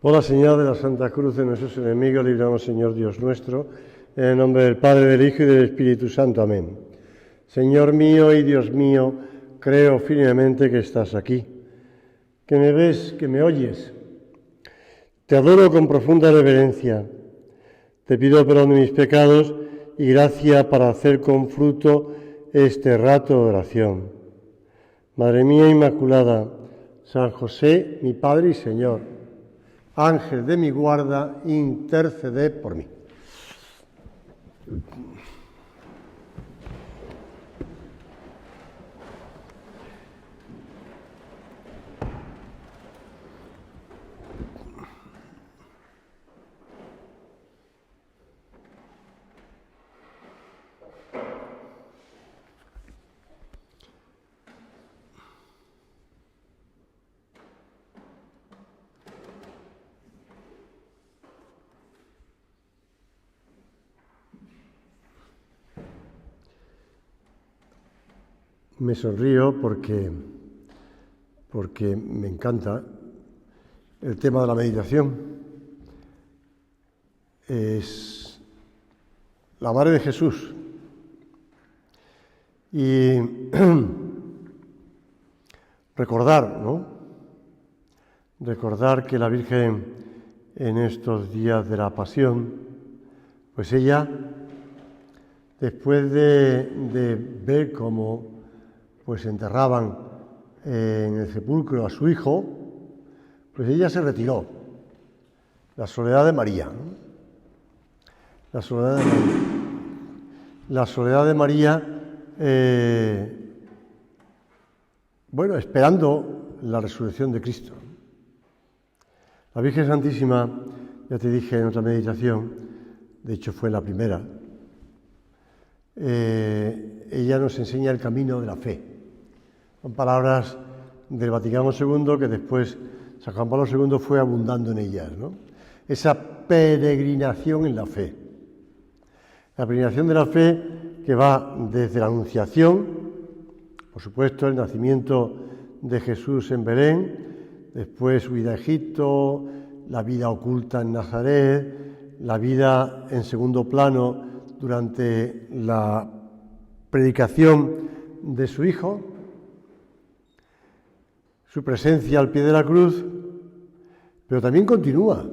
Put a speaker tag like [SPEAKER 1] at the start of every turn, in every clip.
[SPEAKER 1] Por la señal de la Santa Cruz de nuestros enemigos, líbranos, Señor Dios nuestro, en el nombre del Padre, del Hijo y del Espíritu Santo. Amén. Señor mío y Dios mío, creo firmemente que estás aquí, que me ves, que me oyes. Te adoro con profunda reverencia. Te pido perdón de mis pecados y gracia para hacer con fruto este rato de oración. Madre mía Inmaculada, San José, mi Padre y Señor, Ángel de mi guarda, interceded por mí. Me sonrío porque me encanta el tema de la meditación. Es la Madre de Jesús. Y recordar, ¿no? Recordar que la Virgen en estos días de la Pasión, pues ella, después de ver cómo pues enterraban en el sepulcro a su hijo, pues ella se retiró. La soledad de María, ¿no? La soledad de María. La soledad de María, esperando la resurrección de Cristo. La Virgen Santísima, ya te dije en otra meditación, de hecho fue la primera, ella nos enseña el camino de la fe. Son palabras del Vaticano II que después San Juan Pablo II fue abundando en ellas, ¿no? Esa peregrinación en la fe. La peregrinación de la fe que va desde la Anunciación, por supuesto el nacimiento de Jesús en Belén, después su vida a Egipto, la vida oculta en Nazaret, la vida en segundo plano durante la predicación de su Hijo, su presencia al pie de la cruz, pero también continúa.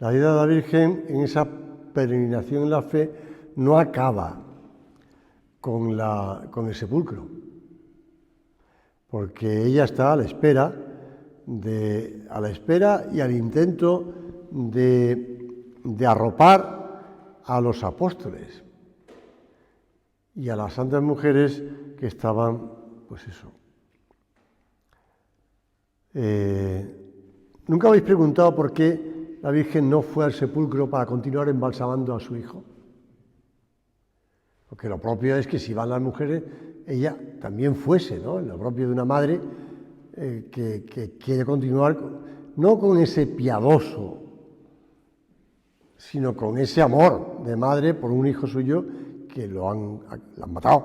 [SPEAKER 1] La vida de la Virgen en esa peregrinación en la fe no acaba con el sepulcro, porque ella está a la espera y al intento de arropar a los apóstoles y a las santas mujeres que estaban, pues eso. ¿Nunca habéis preguntado por qué la Virgen no fue al sepulcro para continuar embalsamando a su hijo? Porque lo propio es que si van las mujeres, ella también fuese, ¿no? Lo propio de una madre que quiere continuar, no con ese piadoso, sino con ese amor de madre por un hijo suyo que lo han matado.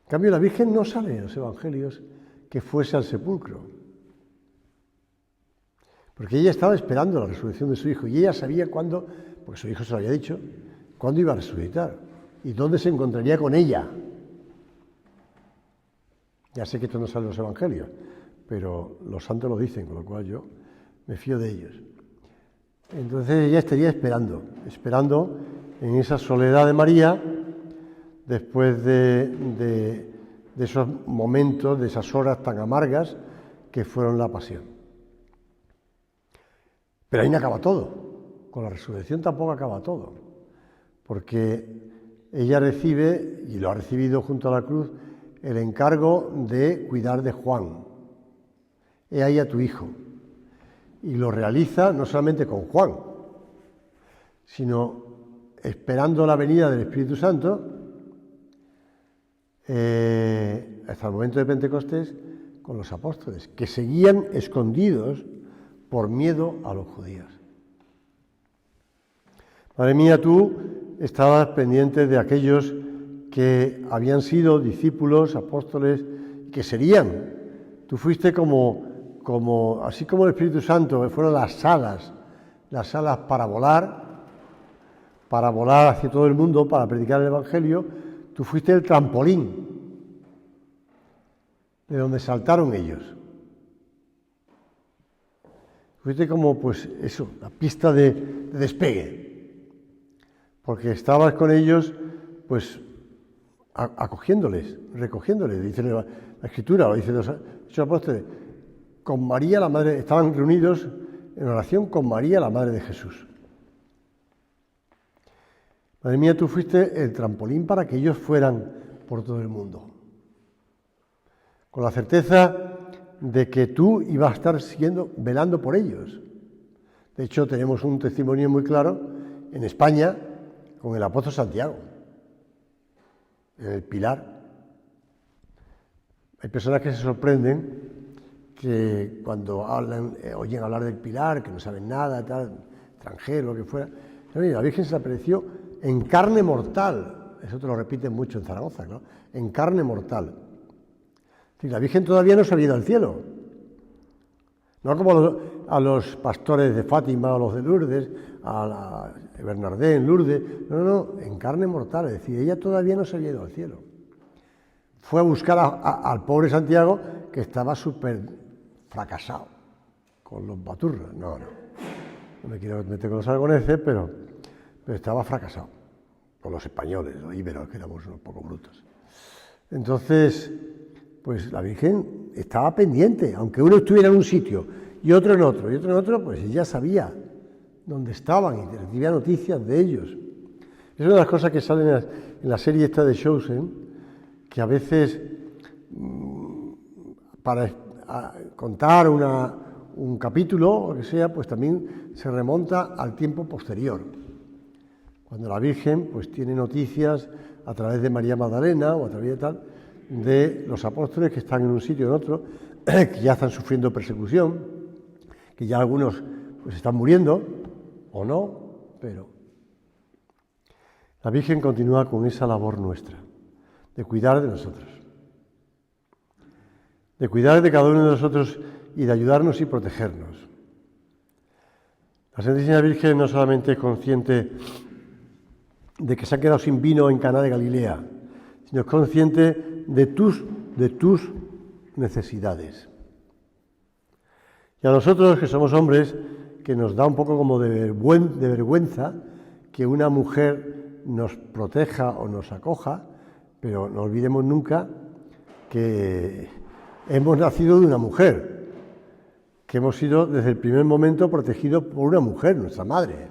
[SPEAKER 1] En cambio, la Virgen no sale en los evangelios que fuese al sepulcro, porque ella estaba esperando la resurrección de su hijo y ella sabía cuándo, porque su hijo se lo había dicho, cuándo iba a resucitar y dónde se encontraría con ella. Ya sé que esto no sale en los evangelios, pero los santos lo dicen, con lo cual yo me fío de ellos. Entonces ella estaría esperando en esa soledad de María, después de esos momentos, de esas horas tan amargas que fueron la pasión. Pero ahí no acaba todo, con la resurrección tampoco acaba todo, porque ella recibe, y lo ha recibido junto a la cruz, el encargo de cuidar de Juan. He ahí a tu hijo. Y lo realiza no solamente con Juan, sino esperando la venida del Espíritu Santo, hasta el momento de Pentecostés, con los apóstoles, que seguían escondidos por miedo a los judíos. Madre mía, tú estabas pendiente de aquellos que habían sido discípulos, apóstoles, que serían. Tú fuiste como así como el Espíritu Santo fueron las alas para volar hacia todo el mundo, para predicar el Evangelio, tú fuiste el trampolín de donde saltaron ellos. Fuiste como, pues eso, la pista de despegue, porque estabas con ellos, pues acogiéndoles, recogiéndoles, dice la Escritura, lo dicen los apóstoles, con María la Madre, estaban reunidos en oración con María la Madre de Jesús. Madre mía, tú fuiste el trampolín para que ellos fueran por todo el mundo, con la certeza de que tú ibas a estar velando por ellos. De hecho, tenemos un testimonio muy claro en España con el apóstol Santiago, en el Pilar. Hay personas que se sorprenden que cuando oyen hablar del Pilar, que no saben nada, tal, extranjero, lo que fuera. La Virgen se le apareció en carne mortal. Eso te lo repiten mucho en Zaragoza, ¿no? En carne mortal. La Virgen todavía no se había ido al cielo. No como a los pastores de Fátima o los de Lourdes, a Bernardé en Lourdes. No, en carne mortal. Es decir, ella todavía no se había ido al cielo. Fue a buscar al pobre Santiago, que estaba súper fracasado con los baturros. No me quiero meter con los aragoneses, pero estaba fracasado con los españoles, los íberos, que éramos unos poco brutos. Entonces, pues la Virgen estaba pendiente, aunque uno estuviera en un sitio y otro en otro, pues ella sabía dónde estaban y recibía noticias de ellos. Es una de las cosas que salen en la serie esta de Chosen, que a veces, para contar un capítulo o lo que sea, pues también se remonta al tiempo posterior. Cuando la Virgen pues tiene noticias a través de María Magdalena o a través de tal, de los apóstoles que están en un sitio o en otro, que ya están sufriendo persecución, que ya algunos pues están muriendo, o no, pero la Virgen continúa con esa labor nuestra, de cuidar de nosotros, de cuidar de cada uno de nosotros y de ayudarnos y protegernos. La Santísima Virgen no solamente es consciente de que se ha quedado sin vino en Caná de Galilea, sino es consciente de tus necesidades. Y a nosotros, que somos hombres, que nos da un poco como de vergüenza que una mujer nos proteja o nos acoja, pero no olvidemos nunca que hemos nacido de una mujer, que hemos sido desde el primer momento protegidos por una mujer, nuestra madre.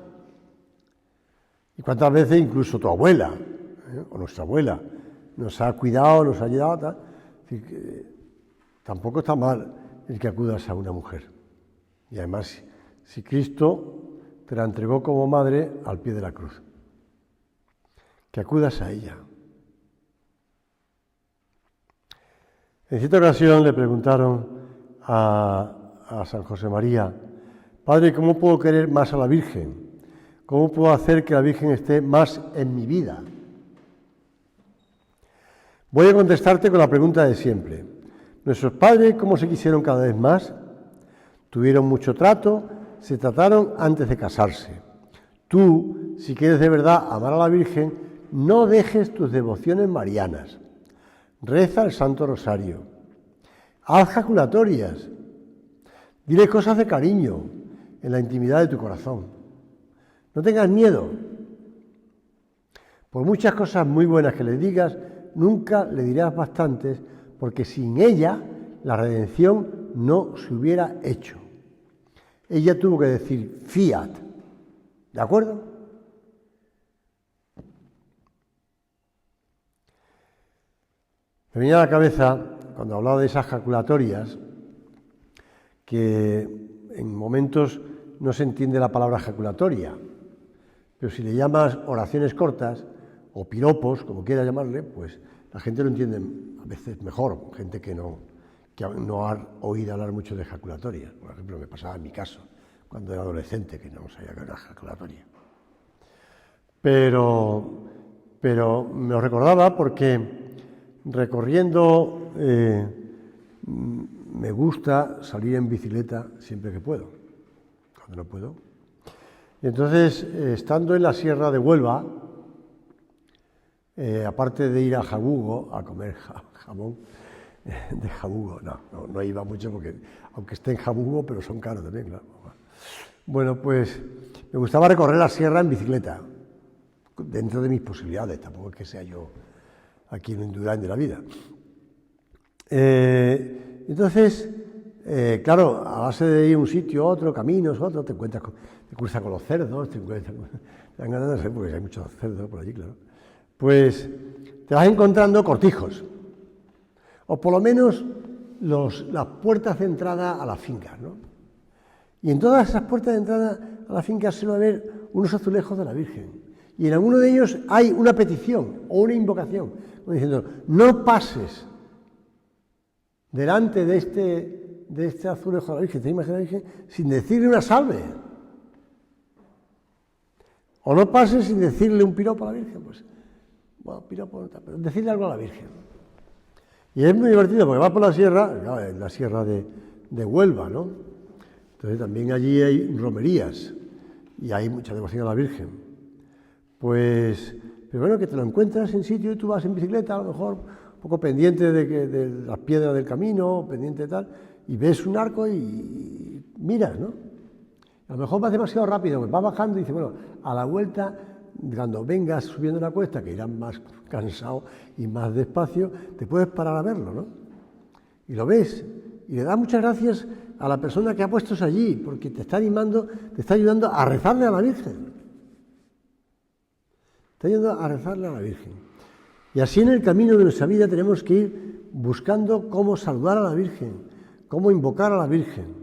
[SPEAKER 1] Y cuántas veces incluso tu abuela, o nuestra abuela, nos ha cuidado, nos ha ayudado, tal. Es decir, que tampoco está mal el que acudas a una mujer. Y además, si Cristo te la entregó como madre al pie de la cruz, que acudas a ella. En cierta ocasión le preguntaron a San José María: Padre, ¿cómo puedo querer más a la Virgen? ¿Cómo puedo hacer que la Virgen esté más en mi vida? Voy a contestarte con la pregunta de siempre. Nuestros padres, ¿cómo se quisieron cada vez más? Tuvieron mucho trato, se trataron antes de casarse. Tú, si quieres de verdad amar a la Virgen, no dejes tus devociones marianas. Reza el Santo Rosario. Haz jaculatorias. Dile cosas de cariño en la intimidad de tu corazón. No tengas miedo. Por muchas cosas muy buenas que le digas, nunca le dirás bastantes, porque sin ella la redención no se hubiera hecho. Ella tuvo que decir fiat. ¿De acuerdo? Me venía a la cabeza, cuando hablaba de esas jaculatorias, que en momentos no se entiende la palabra jaculatoria, pero si le llamas oraciones cortas o piropos, como quieras llamarle, pues la gente lo entiende a veces mejor, gente que no ha oído hablar mucho de jaculatorias. Por ejemplo, me pasaba en mi caso, cuando era adolescente, que no sabía que era jaculatoria. Pero me lo recordaba porque recorriendo me gusta salir en bicicleta siempre que puedo, cuando no puedo. Y entonces, estando en la Sierra de Huelva, aparte de ir a Jabugo a comer jamón de Jabugo, no iba mucho porque, aunque esté en Jabugo, pero son caros también, claro. Bueno, pues me gustaba recorrer la sierra en bicicleta, dentro de mis posibilidades, tampoco es que sea yo aquí un Indurain de la vida. Entonces, claro, a base de ir a un sitio, otro, caminos, otro, te cruzas con los cerdos, te dan ganas de hacer, porque hay muchos cerdos por allí, claro. Pues te vas encontrando cortijos, o por lo menos las puertas de entrada a las fincas, ¿no? Y en todas esas puertas de entrada a la finca se va a ver unos azulejos de la Virgen. Y en alguno de ellos hay una petición o una invocación, como diciendo, no pases delante de este azulejo de la Virgen, de esta imagen de la Virgen, sin decirle una salve. O no pases sin decirle un piropo a la Virgen, pues, bueno, piropo, pero decirle algo a la Virgen. Y es muy divertido porque vas por la sierra, la sierra de Huelva, ¿no? Entonces también allí hay romerías y hay mucha devoción a la Virgen. Pues, pero bueno, que te lo encuentras en sitio y tú vas en bicicleta, a lo mejor un poco pendiente de las piedras del camino, pendiente de tal, y ves un arco y miras, ¿no? A lo mejor vas demasiado rápido, pues vas bajando y dices, bueno, a la vuelta, cuando vengas subiendo la cuesta, que irás más cansado y más despacio, te puedes parar a verlo, ¿no? Y lo ves, y le das muchas gracias a la persona que ha puesto eso allí, porque te está animando, te está ayudando a rezarle a la Virgen. Te está ayudando a rezarle a la Virgen. Y así en el camino de nuestra vida tenemos que ir buscando cómo saludar a la Virgen, cómo invocar a la Virgen,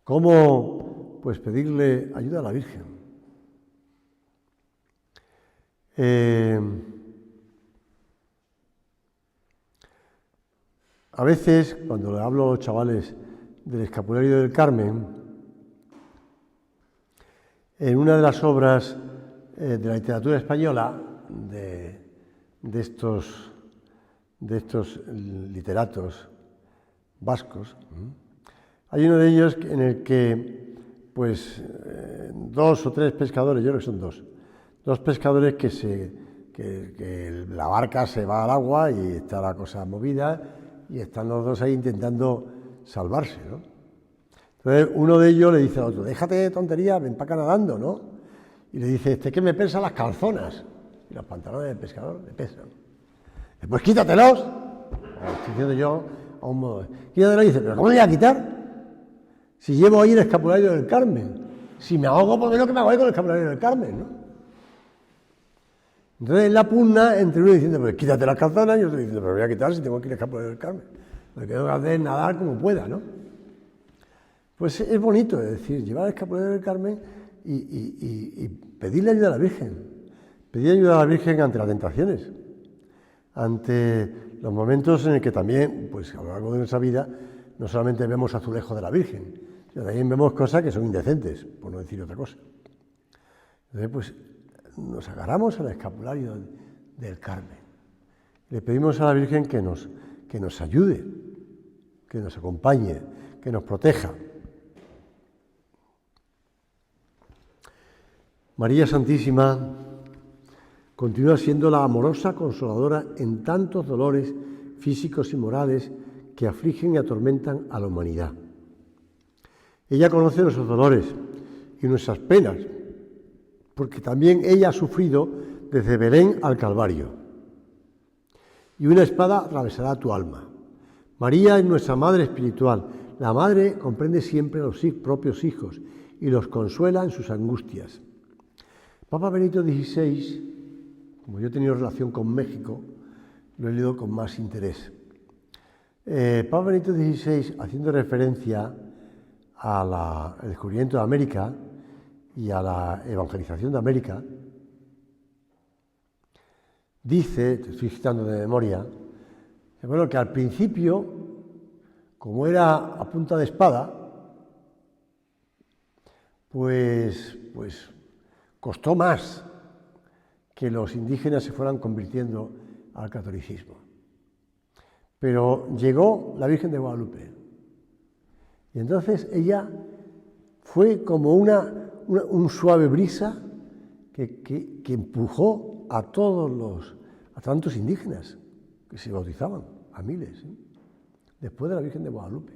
[SPEAKER 1] cómo, pues, pedirle ayuda a la Virgen. A veces, cuando le hablo a los chavales del Escapulario del Carmen, en una de las obras de la literatura española, de estos literatos vascos, hay uno de ellos en el que, pues, 2 o 3 pescadores, yo creo que son dos pescadores que la barca se va al agua y está la cosa movida, y están los dos ahí intentando salvarse, ¿no? Entonces uno de ellos le dice al otro, déjate de tonterías, ven para acá nadando, ¿no? Y le dice, que me pesan las calzonas. Y los pantalones del pescador le pesan. Pues quítatelos. Estoy diciendo yo a un modo. Quítatelos y dice, pero ¿cómo me voy a quitar? Si llevo ahí el Escapulario del Carmen. Si me ahogo, por menos que me hago ahí con el Escapulario del Carmen, ¿no? Entonces la pugna entre uno diciendo, pues quítate las calzonas, y otro diciendo, pero me voy a quitar si tengo que ir al Escapulario del Carmen. Lo que tengo que hacer es nadar como pueda, ¿no? Pues es bonito, es decir, llevar al Escapulario del Carmen y pedirle ayuda a la Virgen. Pedir ayuda a la Virgen ante las tentaciones, ante los momentos en el que también, pues a lo largo de nuestra vida, no solamente vemos azulejos de la Virgen, sino también vemos cosas que son indecentes, por no decir otra cosa. Entonces, pues, nos agarramos al Escapulario del Carmen. Le pedimos a la Virgen que nos ayude, que nos acompañe, que nos proteja. María Santísima continúa siendo la amorosa consoladora en tantos dolores físicos y morales que afligen y atormentan a la humanidad. Ella conoce nuestros dolores y nuestras penas, porque también ella ha sufrido desde Belén al Calvario. Y una espada atravesará tu alma. María es nuestra madre espiritual. La madre comprende siempre a los propios hijos y los consuela en sus angustias. Papa Benito XVI, como yo he tenido relación con México, lo he leído con más interés. Papa Benito XVI, haciendo referencia al descubrimiento de América y a la evangelización de América, dice, te estoy citando de memoria, bueno, que al principio, como era a punta de espada, pues costó más que los indígenas se fueran convirtiendo al catolicismo. pero llegó la Virgen de Guadalupe. Y entonces ella fue como un suave brisa que empujó a a tantos indígenas que se bautizaban, a miles, después de la Virgen de Guadalupe.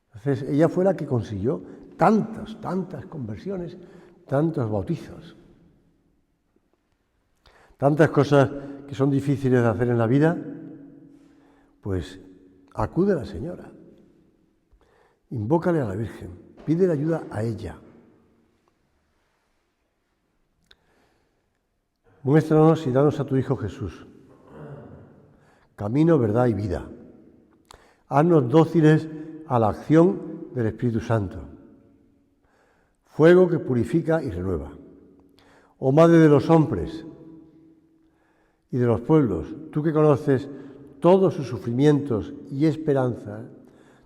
[SPEAKER 1] Entonces ella fue la que consiguió tantas conversiones, tantos bautizos, tantas cosas que son difíciles de hacer en la vida. Pues acude a la Señora, invócale a la Virgen, pídele ayuda a ella. Muéstranos y danos a tu Hijo Jesús, camino, verdad y vida. Haznos dóciles a la acción del Espíritu Santo, fuego que purifica y renueva. Oh Madre de los hombres y de los pueblos, tú que conoces todos sus sufrimientos y esperanzas,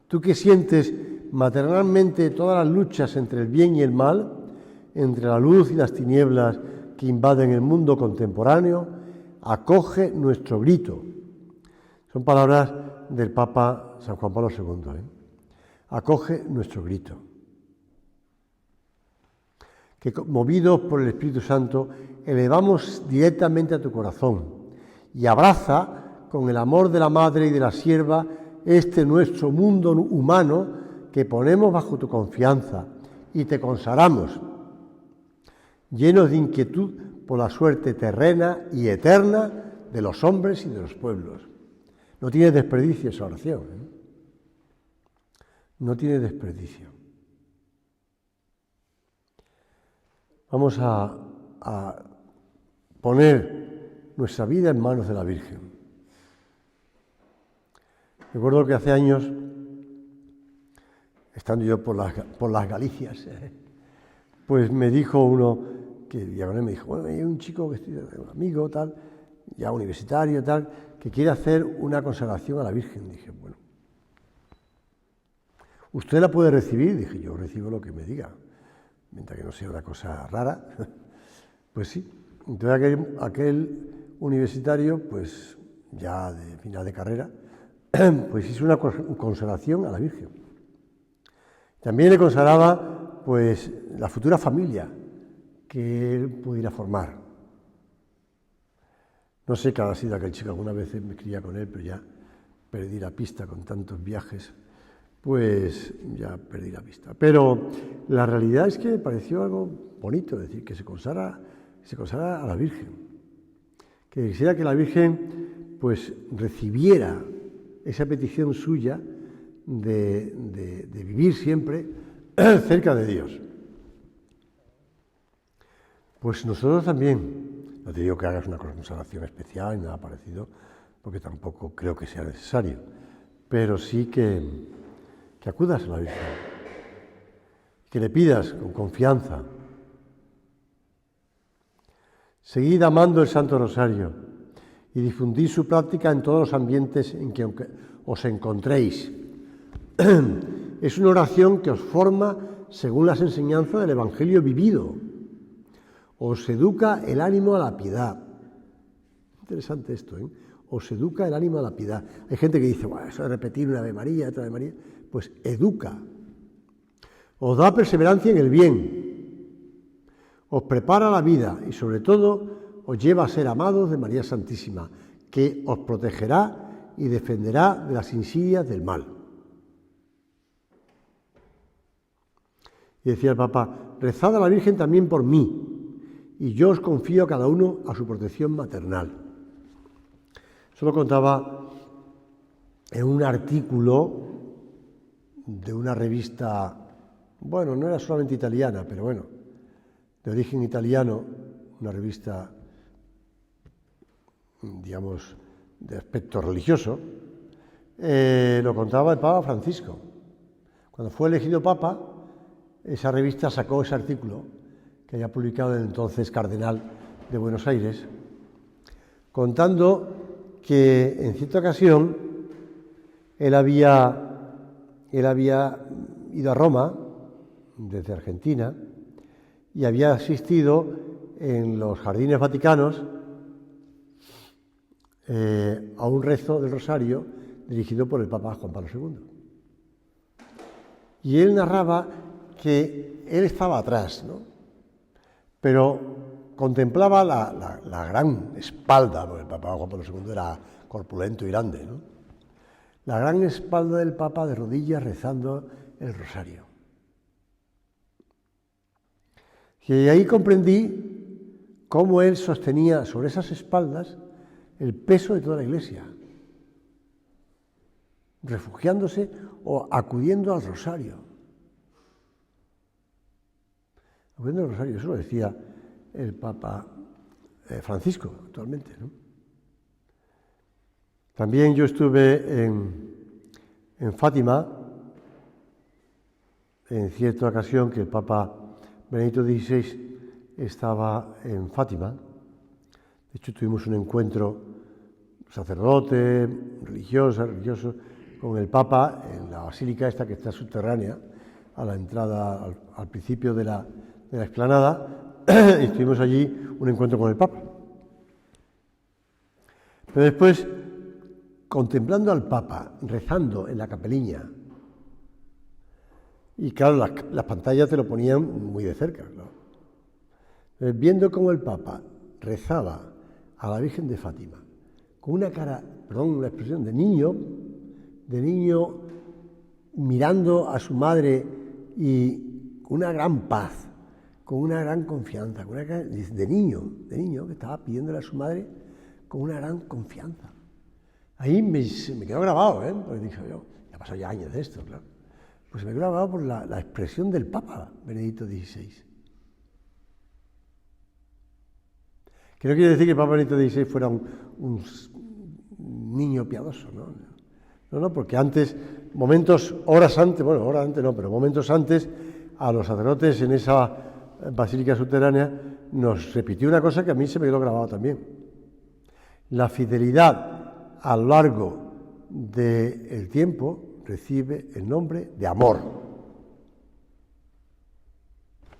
[SPEAKER 1] tú que sientes maternalmente todas las luchas entre el bien y el mal, entre la luz y las tinieblas que invaden el mundo contemporáneo, acoge nuestro grito. Son palabras del Papa San Juan Pablo II. Acoge nuestro grito. Que movidos por el Espíritu Santo, elevamos directamente a tu corazón y abraza con el amor de la Madre y de la Sierva este nuestro mundo humano que ponemos bajo tu confianza y te consagramos, llenos de inquietud por la suerte terrena y eterna de los hombres y de los pueblos. No tiene desperdicio esa oración, No tiene desperdicio. Vamos a poner nuestra vida en manos de la Virgen. Recuerdo que hace años, estando yo por las Galicias, pues me dijo uno, me dijo, bueno, hay un chico un amigo, tal, ya universitario, tal, que quiere hacer una consagración a la Virgen. Dije, bueno, ¿usted la puede recibir? Dije, yo recibo lo que me diga, mientras que no sea una cosa rara. Pues sí. Entonces aquel universitario, pues ya de final de carrera, pues hizo una consagración a la Virgen. También le consagraba, pues, la futura familia que él pudiera formar. No sé qué ha sido aquel chico, algunas veces me escribía con él, pero ya perdí la pista con tantos viajes, pues ya perdí la pista. Pero la realidad es que me pareció algo bonito, es decir, que se consagra a la Virgen, que quisiera que la Virgen, pues, recibiera esa petición suya de vivir siempre cerca de Dios. Pues nosotros también, no te digo que hagas una consagración especial ni nada parecido, porque tampoco creo que sea necesario, pero sí que acudas a la Virgen, que le pidas con confianza. Seguid amando el Santo Rosario y difundid su práctica en todos los ambientes en que os encontréis. Es una oración que os forma según las enseñanzas del Evangelio vivido. Os educa el ánimo a la piedad. Interesante esto, Os educa el ánimo a la piedad. Hay gente que dice, bueno, eso de repetir una Ave María, otra Ave María. Pues educa. Os da perseverancia en el bien. Os prepara la vida y sobre todo os lleva a ser amados de María Santísima, que os protegerá y defenderá de las insidias del mal. Y decía el Papa, rezad a la Virgen también por mí, y yo os confío a cada uno a su protección maternal. Eso lo contaba en un artículo de una revista, bueno, no era solamente italiana, pero bueno, de origen italiano, una revista, digamos, de aspecto religioso, lo contaba el Papa Francisco. Cuando fue elegido Papa, esa revista sacó ese artículo que había publicado el entonces cardenal de Buenos Aires, contando que en cierta ocasión él había ido a Roma desde Argentina y había asistido en los jardines vaticanos a un rezo del rosario dirigido por el Papa Juan Pablo II. Y él narraba que él estaba atrás, ¿no? Pero contemplaba la gran espalda, porque el Papa Juan Pablo II era corpulento y grande, ¿no? La gran espalda del Papa de rodillas rezando el rosario. Y ahí comprendí cómo él sostenía sobre esas espaldas el peso de toda la Iglesia, refugiándose o acudiendo al rosario. Acudiendo al rosario, eso lo decía el Papa Francisco actualmente, ¿no? También yo estuve en Fátima, en cierta ocasión que el Papa Benedicto XVI estaba en Fátima. De hecho, tuvimos un encuentro sacerdote, religioso, con el Papa en la basílica esta que está subterránea, a la entrada, al principio de la explanada, y estuvimos allí un encuentro con el Papa. Pero después, contemplando al Papa, rezando en la capeliña, y claro, las pantallas te lo ponían muy de cerca, claro. Viendo cómo el Papa rezaba a la Virgen de Fátima, con una cara, perdón, una expresión de niño mirando a su madre y con una gran paz, con una gran confianza, con una cara de niño que estaba pidiéndole a su madre con una gran confianza. Ahí se me quedó grabado, porque dije yo, ya pasó ya años de esto, claro. Pues se me quedó grabado por la expresión del Papa Benedicto XVI. Que no quiere decir que el Papa Benedicto XVI fuera un niño piadoso, ¿no? No, porque antes, horas antes, momentos antes, a los sacerdotes en esa basílica subterránea nos repitió una cosa que a mí se me quedó grabado también. La fidelidad a lo largo del tiempo recibe el nombre de amor.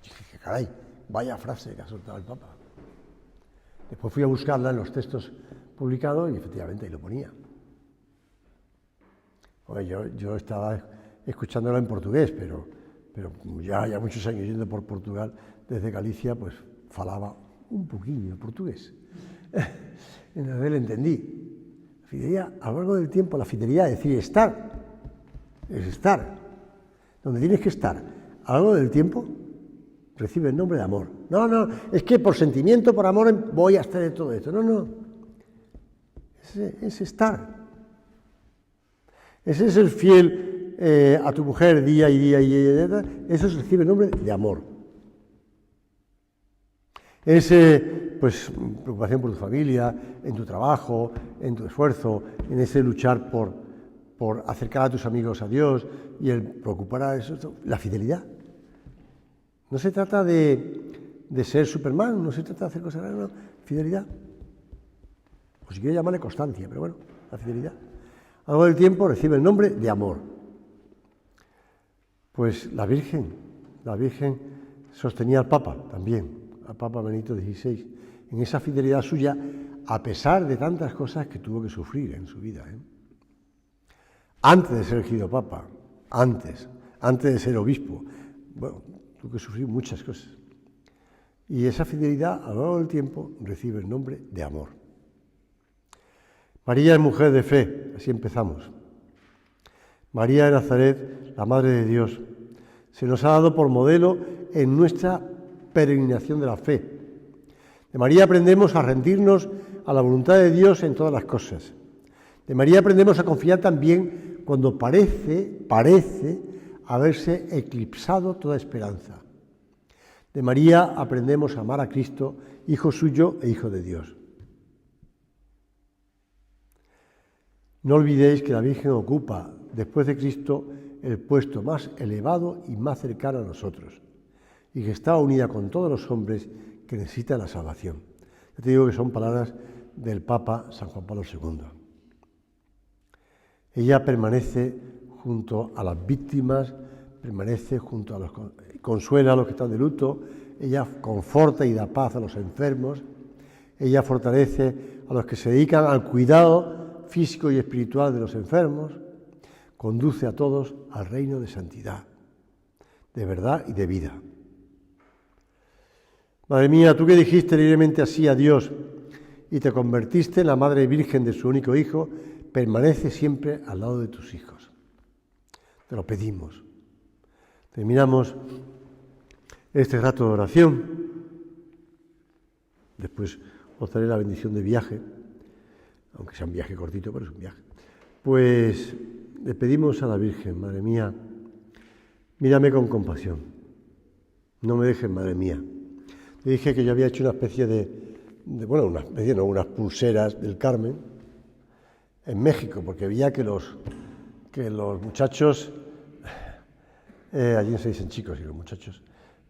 [SPEAKER 1] Y dije, caray, vaya frase que ha soltado el Papa. Después fui a buscarla en los textos publicados y efectivamente ahí lo ponía. Yo estaba escuchándolo en portugués, pero ya muchos años yendo por Portugal, desde Galicia, pues falaba un poquillo portugués. Entonces le entendí. La fidelidad, a lo largo del tiempo, la fidelidad es decir, es estar. Donde tienes que estar, a lo largo del tiempo, recibe el nombre de amor. No, es que por sentimiento, por amor, voy a estar en todo esto. No. Es estar. Ese es el fiel a tu mujer día y día. Eso recibe el nombre de amor. Ese, pues, preocupación por tu familia, en tu trabajo, en tu esfuerzo, en ese luchar por acercar a tus amigos a Dios y el preocupar a eso, la fidelidad. No se trata de ser Superman, no se trata de hacer cosas raras, no, fidelidad. O si quieres llamarle constancia, pero bueno, la fidelidad. A lo largo del tiempo recibe el nombre de amor. Pues la Virgen sostenía al Papa también, al Papa Benedicto XVI, en esa fidelidad suya, a pesar de tantas cosas que tuvo que sufrir en su vida. Antes de ser elegido Papa, antes de ser obispo, bueno, tuvo que sufrir muchas cosas. Y esa fidelidad, a lo largo del tiempo, recibe el nombre de amor. María es mujer de fe, así empezamos. María de Nazaret, la Madre de Dios, se nos ha dado por modelo en nuestra peregrinación de la fe. De María aprendemos a rendirnos a la voluntad de Dios en todas las cosas. De María aprendemos a confiar también cuando parece haberse eclipsado toda esperanza. De María aprendemos a amar a Cristo, Hijo suyo e Hijo de Dios. No olvidéis que la Virgen ocupa, después de Cristo, el puesto más elevado y más cercano a nosotros, y que está unida con todos los hombres que necesitan la salvación. Yo te digo que son palabras del Papa San Juan Pablo II. Ella permanece junto a las víctimas, consuela a los que están de luto, ella conforta y da paz a los enfermos, Ella fortalece a los que se dedican al cuidado físico y espiritual de los enfermos, conduce a todos al reino de santidad, de verdad y de vida. Madre mía, tú que dijiste libremente así a Dios y te convertiste en la Madre Virgen de su único Hijo, permanece siempre al lado de tus hijos. Te lo pedimos. Terminamos este rato de oración. Después os daré la bendición de viaje, aunque sea un viaje cortito, pero es un viaje. Pues le pedimos a la Virgen, Madre mía, mírame con compasión. No me dejes, Madre mía. Le dije que yo había hecho una especie unas pulseras del Carmen en México, porque veía que los muchachos, allí no se dicen chicos, sino muchachos,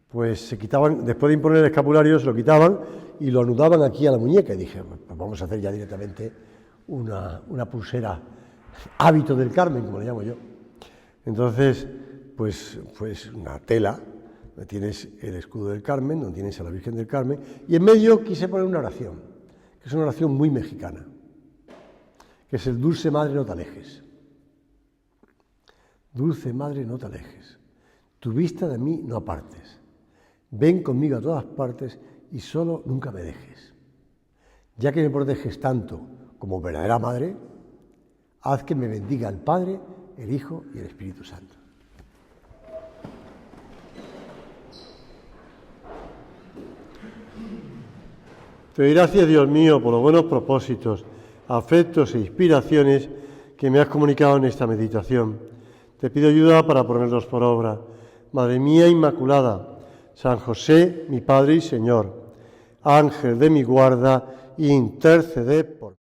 [SPEAKER 1] pues se quitaban, después de imponer el escapulario, se lo quitaban y lo anudaban aquí a la muñeca. Y dije, pues vamos a hacer ya directamente una pulsera, hábito del Carmen, como le llamo yo. Entonces, pues una tela, donde tienes el escudo del Carmen, donde tienes a la Virgen del Carmen, y en medio quise poner una oración, que es una oración muy mexicana, que es el Dulce Madre, no te alejes. Dulce Madre, no te alejes. Tu vista de mí no apartes. Ven conmigo a todas partes y solo nunca me dejes. Ya que me proteges tanto como verdadera Madre, haz que me bendiga el Padre, el Hijo y el Espíritu Santo. Te doy gracias, Dios mío, por los buenos propósitos, afectos e inspiraciones que me has comunicado en esta meditación. Te pido ayuda para ponerlos por obra. Madre mía Inmaculada, San José, mi Padre y Señor, Ángel de mi guarda, interceded por mí.